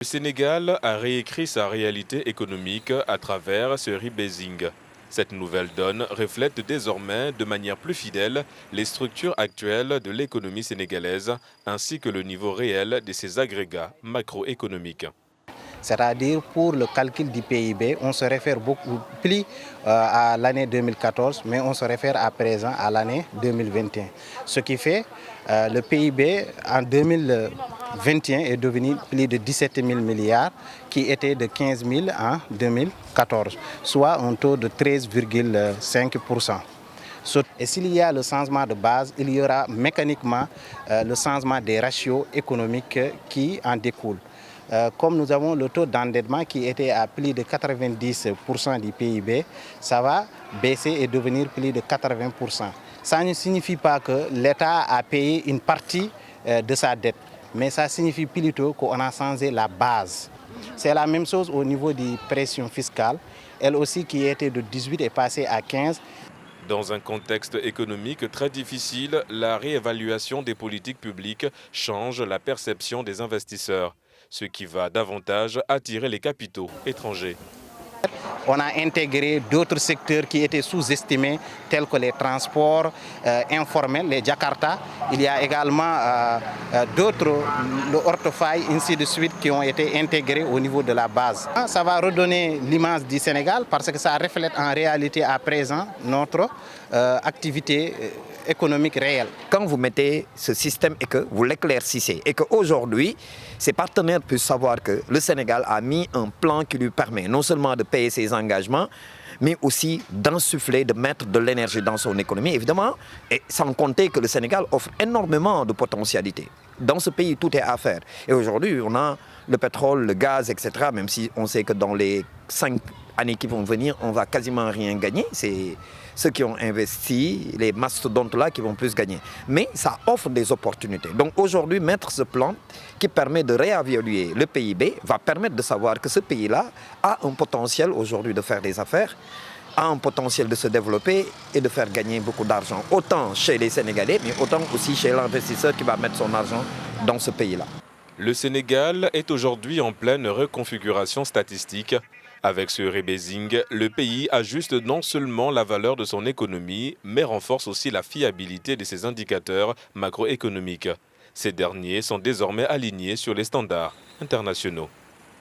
Le Sénégal a réécrit sa réalité économique à travers ce rebasing. Cette nouvelle donne reflète désormais de manière plus fidèle les structures actuelles de l'économie sénégalaise ainsi que le niveau réel de ses agrégats macroéconomiques. C'est-à-dire pour le calcul du PIB, on se réfère beaucoup plus à l'année 2014, mais on se réfère à présent à l'année 2021. Ce qui fait le PIB en 2021 est devenu plus de 17 000 milliards, qui était de 15 000 en 2014, soit un taux de 13,5%. Et s'il y a le changement de base, il y aura mécaniquement le changement des ratios économiques qui en découlent. Comme nous avons le taux d'endettement qui était à plus de 90% du PIB, ça va baisser et devenir plus de 80%. Ça ne signifie pas que l'État a payé une partie de sa dette, mais ça signifie plutôt qu'on a changé la base. C'est la même chose au niveau des pressions fiscales, elle aussi qui était de 18 est passée à 15. Dans un contexte économique très difficile, la réévaluation des politiques publiques change la perception des investisseurs, ce qui va davantage attirer les capitaux étrangers. On a intégré d'autres secteurs qui étaient sous-estimés, tels que les transports informels, les Jakarta. Il y a également d'autres, le Hortefeuille, ainsi de suite, qui ont été intégrés au niveau de la base. Ça va redonner l'image du Sénégal parce que ça reflète en réalité à présent notre activité économique réelle. Quand vous mettez ce système et que vous l'éclaircissez et qu'aujourd'hui, ses partenaires puissent savoir que le Sénégal a mis un plan qui lui permet non seulement de payer ses engagements, mais aussi d'insuffler, de mettre de l'énergie dans son économie, évidemment, et sans compter que le Sénégal offre énormément de potentialités. Dans ce pays, tout est à faire. Et aujourd'hui, on a le pétrole, le gaz, etc., même si on sait que dans les 5 années qui vont venir, on ne va quasiment rien gagner. C'est ceux qui ont investi, les mastodontes-là, qui vont plus gagner. Mais ça offre des opportunités. Donc aujourd'hui, mettre ce plan qui permet de réévaluer le PIB va permettre de savoir que ce pays-là a un potentiel aujourd'hui de faire des affaires, a un potentiel de se développer et de faire gagner beaucoup d'argent, autant chez les Sénégalais, mais autant aussi chez l'investisseur qui va mettre son argent dans ce pays-là. Le Sénégal est aujourd'hui en pleine reconfiguration statistique. Avec ce rebasing, le pays ajuste non seulement la valeur de son économie, mais renforce aussi la fiabilité de ses indicateurs macroéconomiques. Ces derniers sont désormais alignés sur les standards internationaux.